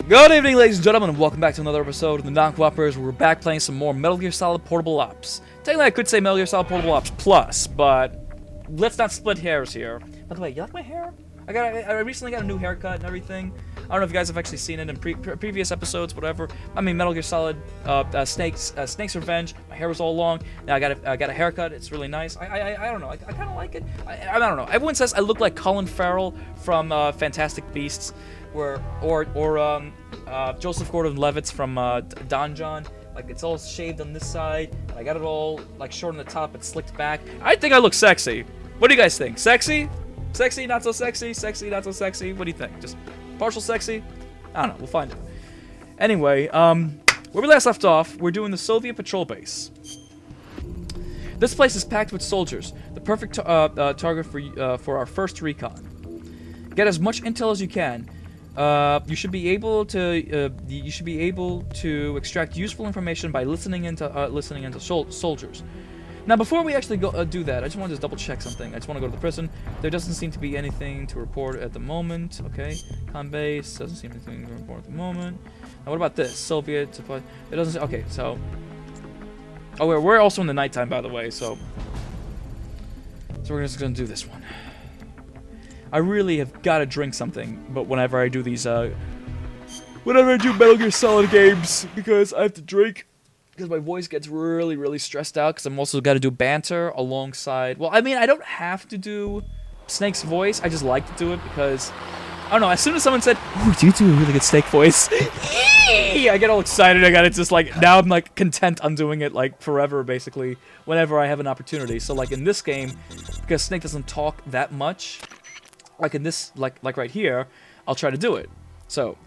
Good evening, ladies and gentlemen, and welcome back to another episode of the Non-Cooperators, where we're back playing some more Metal Gear Solid Portable Ops. Technically, I could say Metal Gear Solid Portable Ops Plus, but let's not split hairs here. By the way, you like my hair? I recently got a new haircut and everything. I don't know if you guys have actually seen it in previous episodes, whatever. I mean, Metal Gear Solid, Snake's Revenge. My hair was all long. Now I got a haircut. It's really nice. I don't know. I kind of like it. I don't know. Everyone says I look like Colin Farrell from Fantastic Beasts, or Joseph Gordon-Levitt from Don John. Like, it's all shaved on this side, and I got it all like short on the top and slicked back. I think I look sexy. What do you guys think? Sexy? Sexy? Not so sexy? Sexy? Not so sexy? What do you think? Just partial sexy? I don't know. We'll find it. Anyway, where we last left off, we're doing the Soviet patrol base. This place is packed with soldiers, the perfect target for our first recon. Get as much intel as you can. You should be able to extract useful information by listening into soldiers. Now, before we actually go do that, I just wanted to double check something. I just want to go to the prison. There doesn't seem to be anything to report at the moment. Okay, con base doesn't seem anything to report at the moment. Now, what about this Soviet supply? It doesn't. Okay, so we're also in the nighttime, by the way. So we're just gonna do this one. I really have got to drink something, but whenever I do these, whenever I do Metal Gear Solid games, because I have to drink, because my voice gets really, really stressed out, because I'm also got to do banter alongside, well, I mean, I don't have to do Snake's voice, I just like to do it, because, I don't know, as soon as someone said, "Ooh, do you do a really good Snake voice?" I get all excited, I got it just like, now I'm like content on doing it like forever, basically, whenever I have an opportunity. So like in this game, because Snake doesn't talk that much, like in this, like right here, I'll try to do it. So,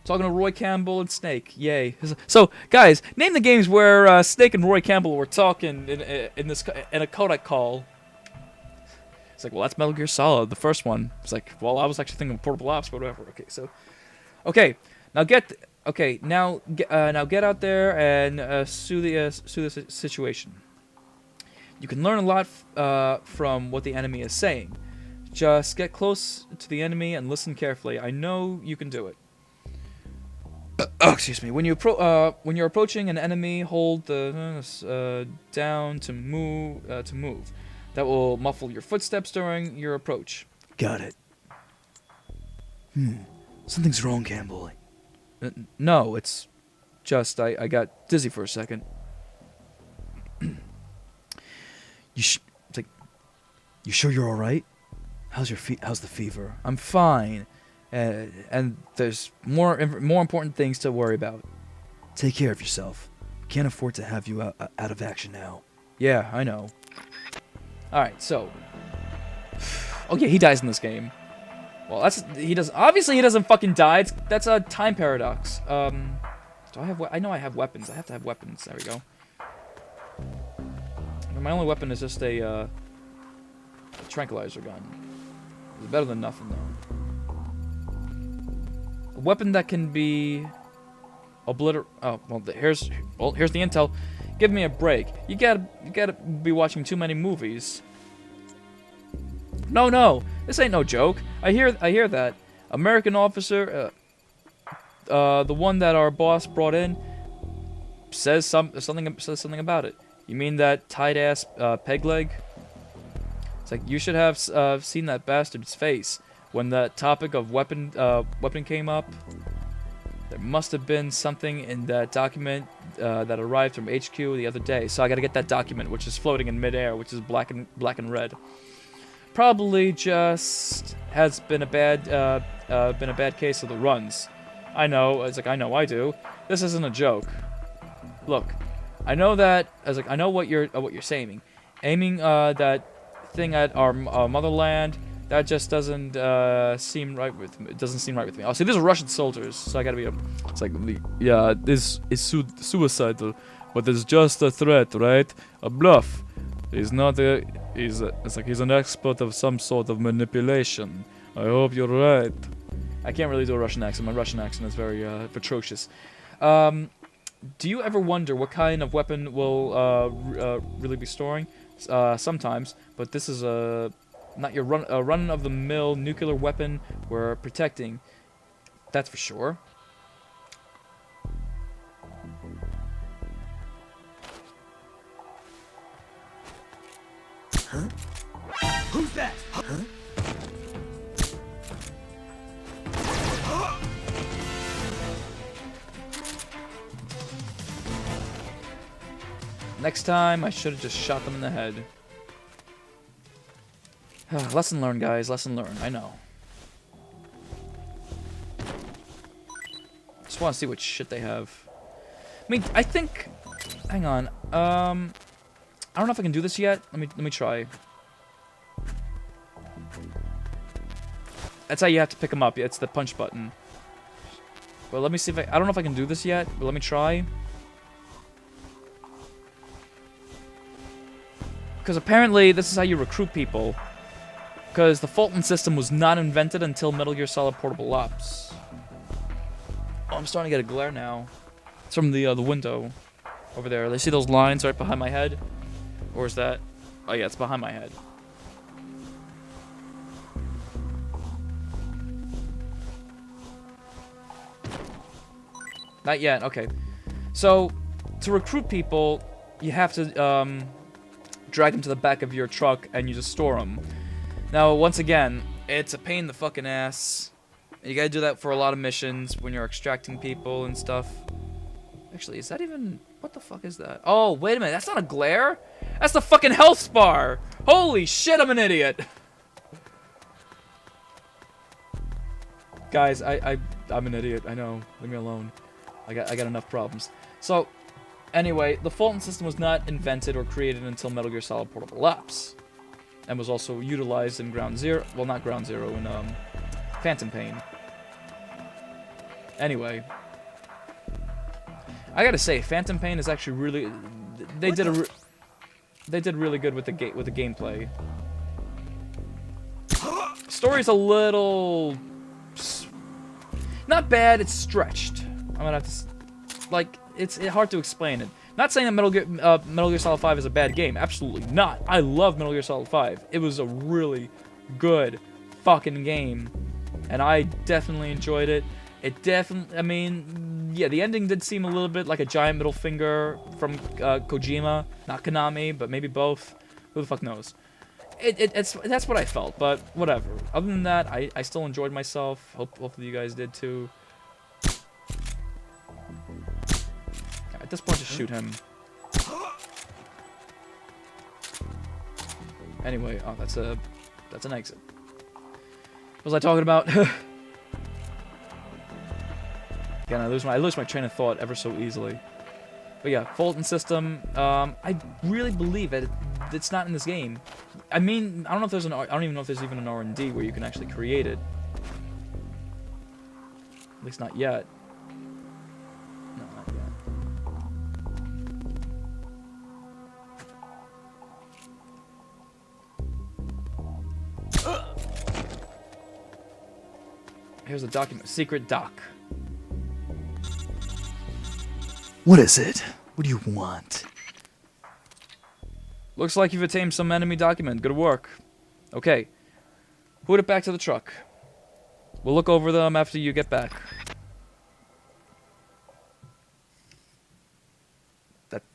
talking to Roy Campbell and Snake, yay! So, guys, name the games where Snake and Roy Campbell were talking in a codec call. It's like, well, that's Metal Gear Solid, the first one. It's like, well, I was actually thinking of Portable Ops, but whatever. Okay, so, now get out there and sue the situation. You can learn a lot from what the enemy is saying. Just get close to the enemy and listen carefully. I know you can do it. Excuse me. When you're approaching an enemy, hold the down to move. That will muffle your footsteps during your approach. Got it. Something's wrong, Campbell. No, it's just I got dizzy for a second. It's like, you sure you're all right? How's the fever? I'm fine, and there's more important things to worry about. Take care of yourself. Can't afford to have you out of action now. Yeah, I know. All right, so okay, he dies in this game. Well, obviously he doesn't fucking die. That's a time paradox. Do I have? I know I have weapons. I have to have weapons. There we go. My only weapon is just a tranquilizer gun. It's better than nothing, though. A weapon that can be obliterate. Oh, well, here's the intel. Give me a break. You gotta be watching too many movies. No, this ain't no joke. I hear that American officer, the one that our boss brought in, says something about it. You mean that tight ass peg leg? It's like, you should have seen that bastard's face when that topic of weapon came up. There must have been something in that document that arrived from HQ the other day. So I gotta get that document, which is floating in midair, which is black and red. Probably just has been a bad case of the runs. I know. It's like, I know I do. This isn't a joke. Look, I know that. I know what you're saying. Aiming that thing at our motherland, that just doesn't seem right with me. It doesn't seem right with me. Oh, see, these are Russian soldiers, so I gotta be. It's like, yeah, this is suicidal, but it's just a threat, right? A bluff. It's like he's an expert of some sort of manipulation. I hope you're right. I can't really do a Russian accent. My Russian accent is very atrocious. Do you ever wonder what kind of weapon will really be storing? Sometimes, but this is not your run-of-the-mill nuclear weapon we're protecting. That's for sure. Who's that? Next time, I should have just shot them in the head. Lesson learned, guys. Lesson learned. I know. Just want to see what shit they have. I mean, I think... Hang on. I don't know if I can do this yet. Let me try. That's how you have to pick them up. It's the punch button. Well, let me see if I don't know if I can do this yet, but let me try. Because apparently this is how you recruit people. Because the Fulton system was not invented until Metal Gear Solid Portable Ops. Oh, I'm starting to get a glare now. It's from the window over there. They see those lines right behind my head? Or is that... Oh yeah, it's behind my head. Not yet, okay. So, to recruit people, you have to drag them to the back of your truck and you just store them. Now, once again, it's a pain in the fucking ass. You gotta do that for a lot of missions when you're extracting people and stuff. Actually, is that even... What the fuck is that? Oh, wait a minute, that's not a glare? That's the fucking health bar! Holy shit, I'm an idiot! Guys, I'm an idiot, I know. Leave me alone. I got enough problems. So, anyway, the Fulton system was not invented or created until Metal Gear Solid Portable Ops. And was also utilized in Ground Zero. Well, not Ground Zero, in Phantom Pain. Anyway, I gotta say, Phantom Pain is actually really. They did really good with the gameplay. Story's a little not bad. It's stretched. I'm gonna have to like it's hard to explain it. Not saying that Metal Gear Solid 5 is a bad game. Absolutely not. I love Metal Gear Solid 5. It was a really good fucking game, and I definitely enjoyed it. It definitely, I mean, yeah, the ending did seem a little bit like a giant middle finger from Kojima, not Konami, but maybe both. Who the fuck knows? That's what I felt, but whatever. Other than that, I still enjoyed myself. Hopefully you guys did too. At this point, just shoot him. Anyway, oh, that's an exit. What was I talking about? Again, I lose my train of thought ever so easily. But yeah, Fulton system. I really believe it's not in this game. I mean, I don't know if there's I don't even know if there's even an R&D where you can actually create it. At least not yet. No, not yet. Here's a document. Secret doc. What is it? What do you want? Looks like you've attained some enemy document. Good work. Okay. Put it back to the truck. We'll look over them after you get back.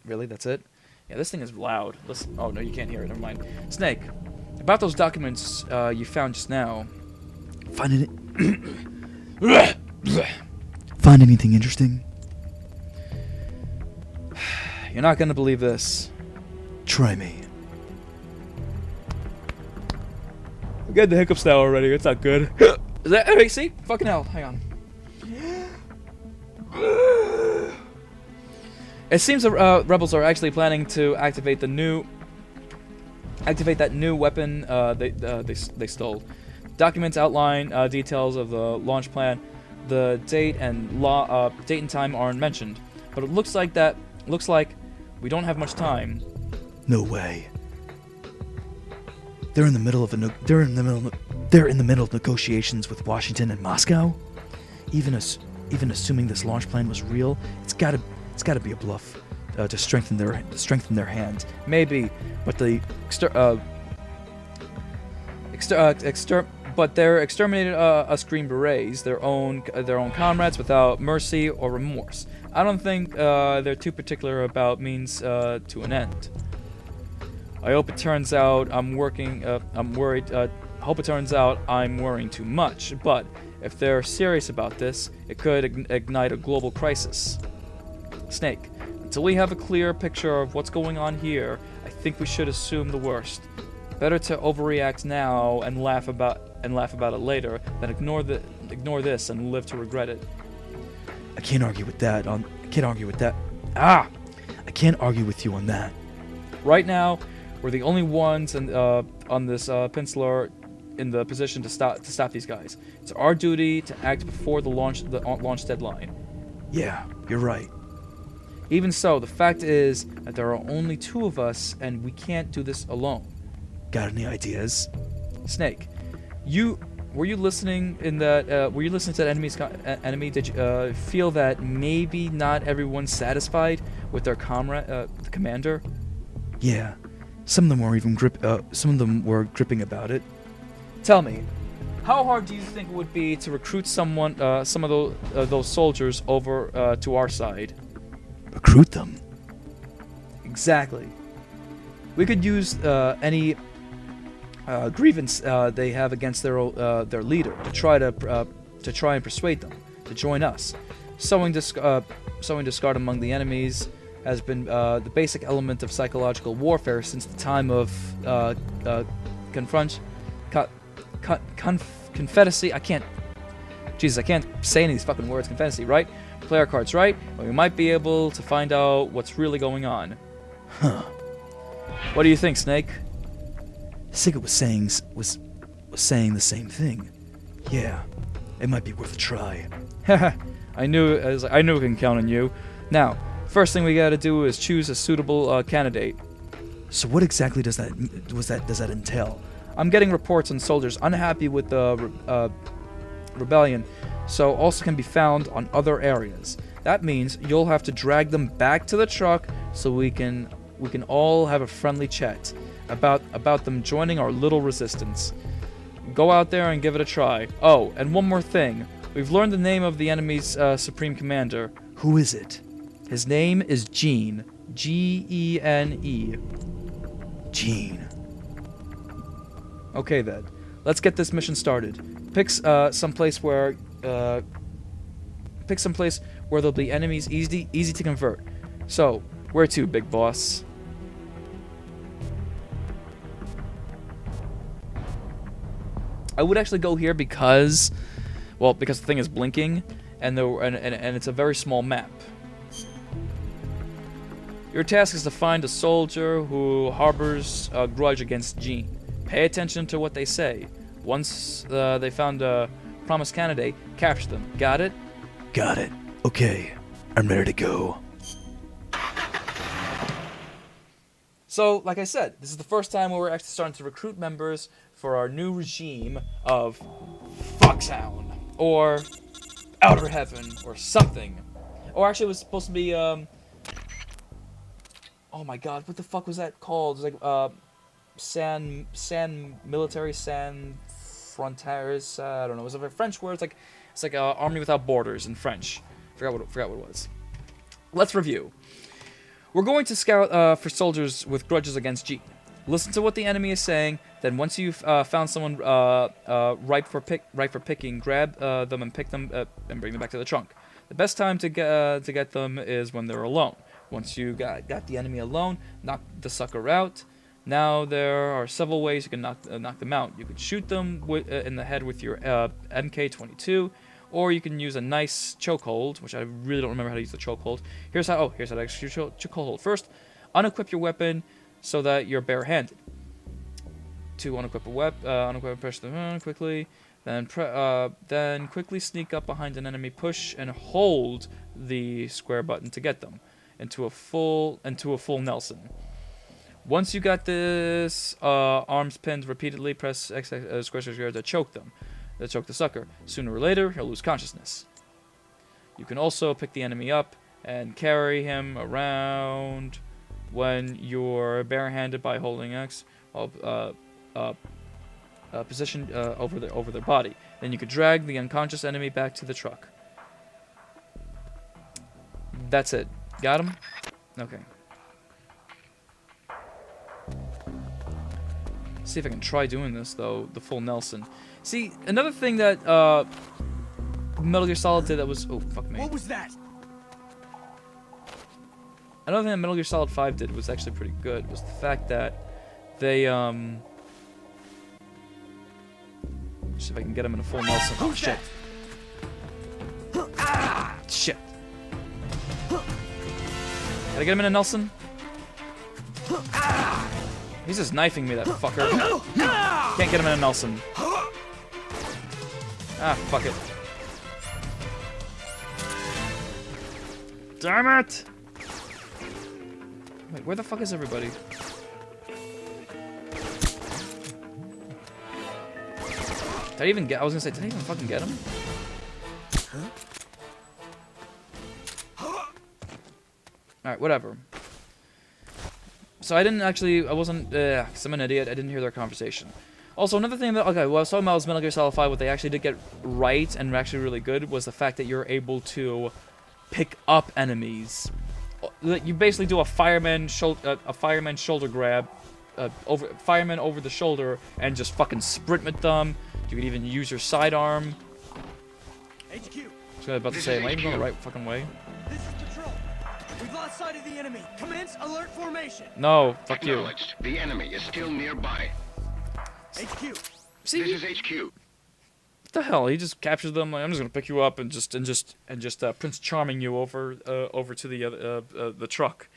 Really? That's it? Yeah, this thing is loud. Listen. Oh, no, you can't hear it. Never mind. Snake, about those documents you found just now. Find anything interesting? You're not gonna believe this. Try me. I'm getting the hiccups now already. It's not good. Is that... Wait, see? Fucking hell. Hang on. It seems the rebels are actually planning to activate that new weapon they stole. Documents outline details of the launch plan. The date and time aren't mentioned, but it looks like we don't have much time. No way. They're in the middle of negotiations with Washington and Moscow. Even assuming this launch plan was real, it's gotta be a bluff to strengthen their hand. Maybe, but but they're exterminated us Green Berets, their own comrades, without mercy or remorse. I don't think they're too particular about means to an end. I hope it turns out I'm working. I'm worried. Hope it turns out I'm worrying too much. But if they're serious about this, it could ignite a global crisis. Snake, until we have a clear picture of what's going on here, I think we should assume the worst. Better to overreact now and laugh about it later than ignore this and live to regret it. I can't argue with that. I can't argue with that. I can't argue with you on that. Right now, we're the only ones on this peninsula in the position to stop these guys. It's our duty to act before the launch deadline. Yeah, you're right. Even so, the fact is that there are only 2 of us, and we can't do this alone. Got any ideas? Snake, were you listening to that enemy? Did you feel that maybe not everyone's satisfied with their comrade, the commander? Yeah, some of them were even gripping about it. Tell me, how hard do you think it would be to recruit some of those soldiers over to our side? Recruit them? Exactly. We could use any grievance they have against their leader to try and persuade them to join us. Sowing discard among the enemies has been the basic element of psychological warfare since the time of Confederacy. I can't say any of these fucking words. Confederacy, right? Player cards, right? Well, we might be able to find out what's really going on. Huh. What do you think, Snake? Sigurd was saying the same thing. Yeah, it might be worth a try. I knew we can count on you. Now, first thing we gotta do is choose a suitable candidate. So what exactly does that entail? I'm getting reports on soldiers unhappy with the rebellion, so also can be found on other areas. That means you'll have to drag them back to the truck so we can all have a friendly chat about them joining our little resistance. Go out there and give it a try. Oh, and one more thing. We've learned the name of the enemy's supreme commander. Who is it? His name is Gene. Gene. Gene. Okay then. Let's get this mission started. Pick some place where there'll be enemies easy to convert. So, where to, big boss? I would actually go here because the thing is blinking, and it's a very small map. Your task is to find a soldier who harbors a grudge against Gene. Pay attention to what they say. Once they found a promised candidate, capture them. Got it? Got it. Okay, I'm ready to go. So, like I said, this is the first time where we're actually starting to recruit members for our new regime of Foxhound, or Outer Heaven, or something. Or actually, it was supposed to be, oh my god, what the fuck was that called? It was like, San Frontiers, I don't know, it was a French word, it's like Army Without Borders in French. Forgot what it was. Let's review. We're going to scout for soldiers with grudges against Gene. Listen to what the enemy is saying. Then once you've found someone ripe for picking, grab them and pick them and bring them back to the trunk. The best time to get them is when they're alone. Once you got the enemy alone, knock the sucker out. Now there are several ways you can knock them out. You could shoot them in the head with your MK22. Or you can use a nice chokehold, which I really don't remember how to use the chokehold. Here's how to execute chokehold. First, unequip your weapon so that you're barehanded. To unequip a weapon, press the button quickly. Then quickly sneak up behind an enemy, push and hold the square button to get them into a full Nelson. Once you got this arms pinned repeatedly, press X square to choke them. Choke the sucker. Sooner or later, he'll lose consciousness. You can also pick the enemy up and carry him around when you're barehanded by holding X, positioned over their body. Then you could drag the unconscious enemy back to the truck. That's it. Got him? Okay. See if I can try doing this though. The full Nelson. See, another thing that Metal Gear Solid did that was fuck me. What was that? Another thing that Metal Gear Solid 5 did was actually pretty good. Was the fact that they see if I can get him in a full Nelson. Oh shit. Ah, shit. Can I get him in a Nelson? He's just knifing me, that fucker. Can't get him in a Nelson. Ah, fuck it. Damn it! Wait, where the fuck is everybody? Did I even get? I was gonna say, did I even fucking get him? Alright, whatever. So I didn't actually, I wasn't, cause I'm an idiot, I didn't hear their conversation. Also, another thing that, okay, what I was talking about was Metal Gear Solid 5, what they actually did get right and actually really good was the fact that you're able to pick up enemies. You basically do a fireman shoulder grab, fireman over the shoulder, and just fucking sprint with them. You could even use your sidearm. HQ. I was about to say, am I even going the right fucking way? This is patrol. We've lost sight of the enemy. Commence alert formation. No, fuck you. Acknowledged. The enemy is still nearby. HQ. See, This is HQ. what the hell? He just captures them. Like, I'm just gonna pick you up and just Prince Charming you over to the truck.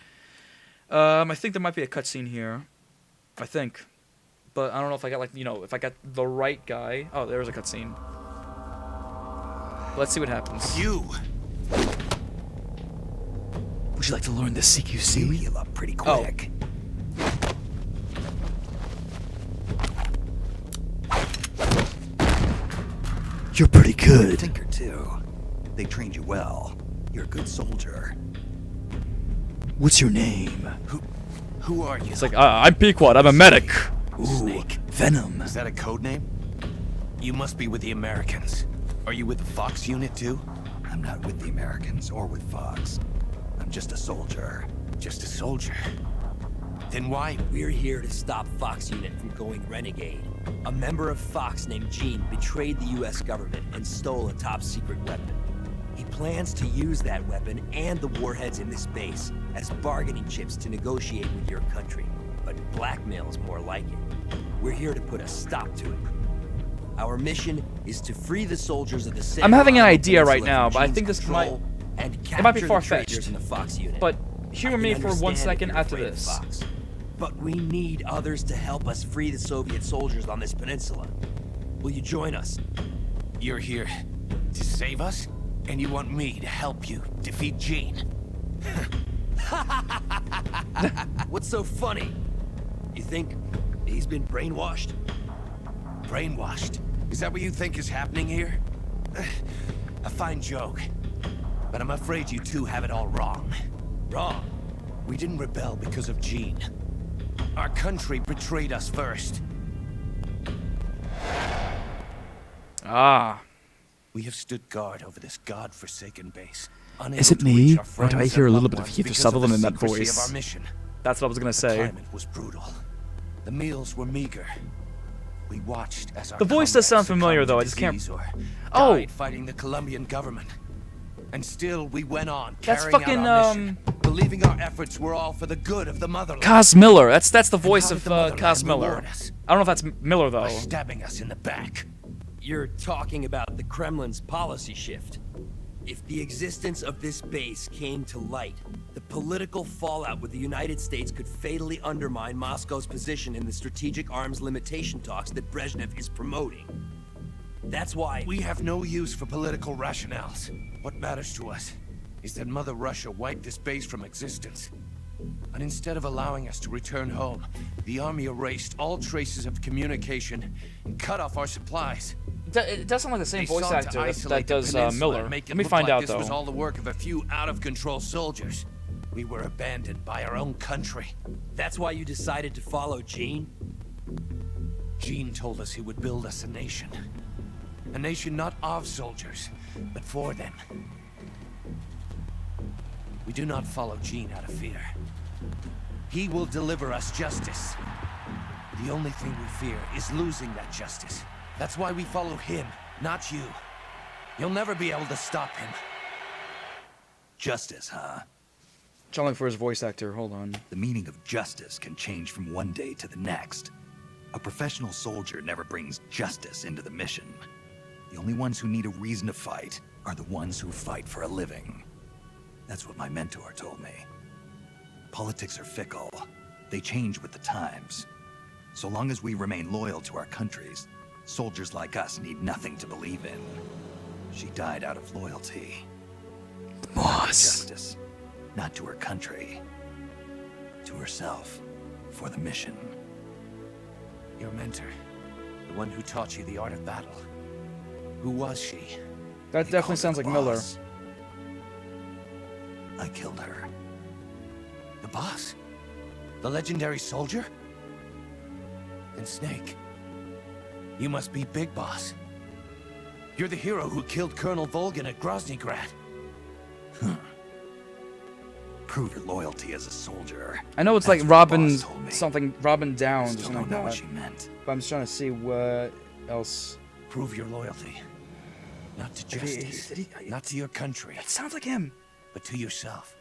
I think there might be a cutscene here. I think, but I don't know if I got if I got the right guy. Oh, there's a cutscene. Let's see what happens. You. Would you like to learn the CQC? Heal up pretty Oh. quick. You're pretty good. Thinker too. They trained you well. You're a good soldier. What's your name? Who are you? It's like I'm Pequod. I'm a medic. Ooh, Snake. Venom. Is that a code name? You must be with the Americans. Are you with the Fox unit too? I'm not with the Americans or with Fox. I'm just a soldier. Just a soldier? Then why? We're here to stop Fox Unit from going renegade. A member of Fox named Gene betrayed the US government and stole a top secret weapon. He plans to use that weapon and the warheads in this base as bargaining chips to negotiate with your country. But blackmail is more like it. We're here to put a stop to it. Our mission is to free the soldiers of the San I'm having an Juan idea right Peninsula now, from but I Gene's think this control and it might be capture the far-fetched. traitors in the Fox Unit. But I humor can me for 1 understand if second you're after afraid of this. Fox. But we need others to help us free the Soviet soldiers on this peninsula. Will you join us? You're here to save us? And you want me to help you defeat Gene? What's so funny? You think he's been brainwashed? Brainwashed? Is that what you think is happening here? A fine joke. But I'm afraid you two have it all wrong. Wrong. We didn't rebel because of Gene. Our country betrayed us first. Ah. We have stood guard over this god-forsaken base. Is it unable to me, reach our or do I friends hear a and little loved bit of ones Kiefer because Sutherland the in that secrecy voice? Of our mission. That's what I was gonna The say. climate was brutal. The meals were meager. We watched as our The voice does sound comrades familiar, succumbed though, to I just can't- disease or Oh! died fighting the Colombian government. And still, we went on That's carrying fucking, out our mission, believing our efforts were all for the good of the motherland. Cos Miller. That's the And voice how of did the motherland Cos Miller. reward us? I don't know if that's Miller By though. stabbing us in the back. You're talking about the Kremlin's policy shift. If the existence of this base came to light, the political fallout with the United States could fatally undermine Moscow's position in the strategic arms limitation talks that Brezhnev is promoting. That's why We have no use for political rationales. What matters to us is that Mother Russia wiped this base from existence. And instead of allowing us to return home, the army erased all traces of communication and cut off our supplies. It does sound like the same They voice sought to actor that isolate the does peninsula Miller. and make it Let me look find like out this was though. all the work of a few out-of-control soldiers. We were abandoned by our own country. that's why you decided to follow Gene? Gene told us he would build us a nation. A nation not of soldiers, but for them. We do not follow Gene out of fear. He will deliver us justice. The only thing we fear is losing that justice. That's why we follow him, not you. You'll never be able to stop him. Justice, huh? Trying to look for his voice actor. Hold on. The meaning of justice can change from one day to the next. A professional soldier never brings justice into the mission. The only ones who need a reason to fight are the ones who fight for a living. That's what my mentor told me. Politics are fickle. They change with the times. So long as we remain loyal to our countries, soldiers like us need nothing to believe in. She died out of loyalty. Boss. Justice. Not to her country. To herself. For the mission. Your mentor. The one who taught you the art of battle. Who was she? That They definitely called sounds her like the Miller. boss. I killed her. The boss? The legendary soldier? And Snake. You must be Big Boss. You're the hero who killed Colonel Volgin at Groznygrad. Prove your loyalty as a soldier. I know it's That's like what the Robin boss told me. something, Robin Downs or Still something don't know like what that. she meant. But I'm just trying to see what else. Prove your loyalty. Not to justice. Not to your country. It sounds like him. But to yourself.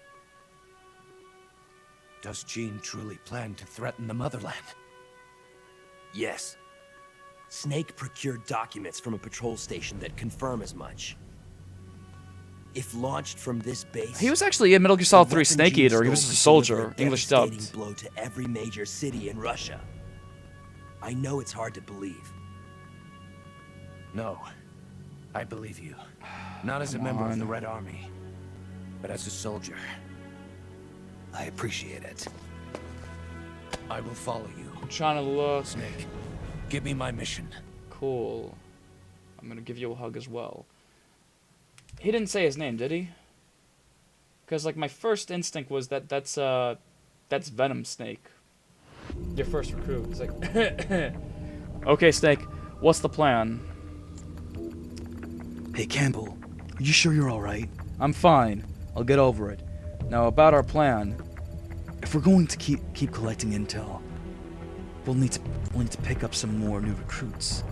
Does Jean truly plan to threaten the motherland? Yes. Snake procured documents from a patrol station that confirm as much. If launched from this base, He was actually in Metal Gear Solid the 3 weapon Snake Jean Eater. He stole was a could soldier, deliver a English devastating dubbed. blow to every major city in Russia. I know it's hard to believe. No. I believe you. Not as a member of the Red Army, but as a soldier. I appreciate it. I will follow you. I'm trying to look. Snake, give me my mission. Cool. I'm gonna give you a hug as well. He didn't say his name, did he? Because like my first instinct was that's Venom Snake. Your first recruit. He's like, okay, Snake. What's the plan? Hey, Campbell. Are you sure you're all right? I'm fine. I'll get over it. Now about our plan. If we're going to keep collecting intel, we'll need to pick up some more new recruits.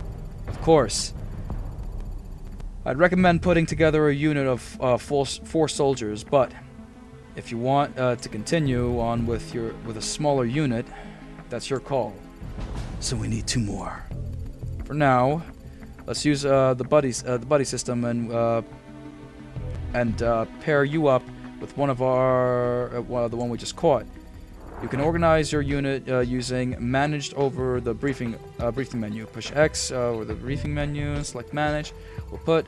Of course. I'd recommend putting together a unit of four soldiers, but if you want to continue on with a smaller unit, that's your call. So we need 2 more. For now, let's use the buddy system and pair you up with one of our the one we just caught. You can organize your unit using managed over the briefing menu. Push X over the briefing menu, select manage. We'll put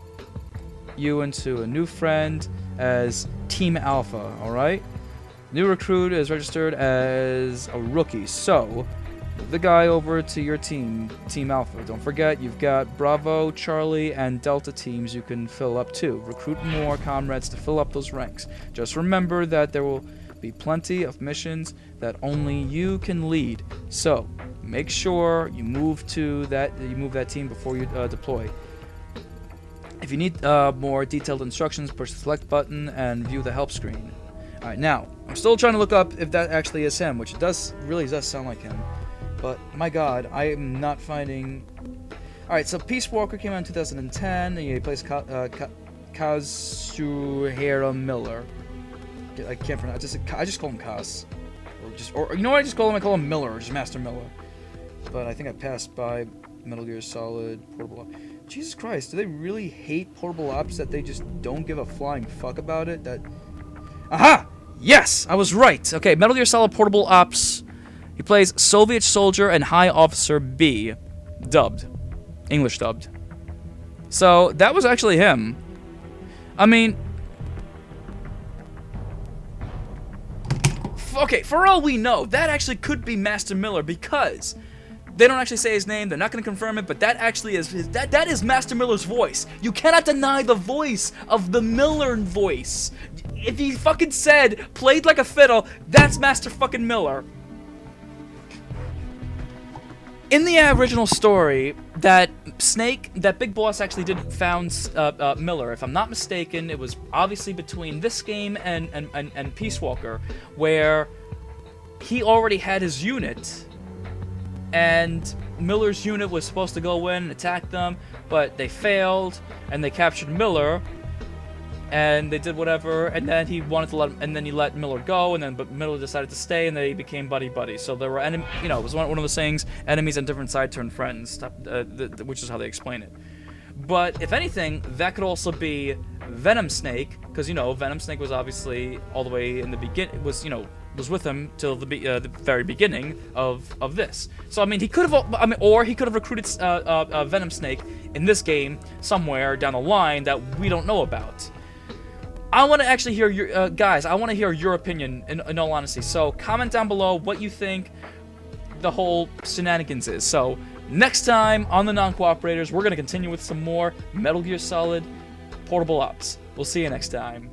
you into a new friend as Team Alpha, alright? New recruit is registered as a rookie, so the guy over to your team, Team Alpha. Don't forget, you've got Bravo, Charlie, and Delta teams you can fill up too. Recruit more comrades to fill up those ranks. Just remember that there will be plenty of missions that only you can lead. So make sure you move that team before you deploy. If you need more detailed instructions, push the select button and view the help screen. All right, now I'm still trying to look up if that actually is him, which really does sound like him. But my God, I am not finding. All right, so Peace Walker came out in 2010. And he plays Kazuhira Miller. I can't pronounce. I just call him Kaz, or you know what? I just call him. I call him Miller, just Master Miller. But I think I passed by Metal Gear Solid Portable Ops. Jesus Christ, do they really hate Portable Ops that they just don't give a flying fuck about it? Aha! Yes, I was right. Okay, Metal Gear Solid Portable Ops. He plays Soviet Soldier and High Officer B, dubbed, English dubbed. So that was actually him. I mean. Okay, for all we know, that actually could be Master Miller because they don't actually say his name. They're not going to confirm it, but that actually is that is Master Miller's voice. You cannot deny the voice of the Miller voice. If he fucking said played like a fiddle, that's Master fucking Miller. In the original story, that Big Boss actually didn't found Miller. If I'm not mistaken, it was obviously between this game and Peace Walker, where he already had his unit and Miller's unit was supposed to go in and attack them, but they failed, and they captured Miller, and they did whatever, and then he wanted to he let Miller go, but Miller decided to stay, and they became buddy-buddy. So there were it was one of those sayings, enemies on different sides turn friends, which is how they explain it. But if anything, that could also be Venom Snake, because Venom Snake was obviously all the way in the beginning, was with him till the very beginning of this. So I mean, he could have, or he could have recruited Venom Snake in this game somewhere down the line that we don't know about. I want to actually hear your guys. I want to hear your opinion in all honesty. So comment down below what you think the whole shenanigans is. So next time on the Non-Cooperators, we're gonna continue with some more Metal Gear Solid Portable Ops. We'll see you next time.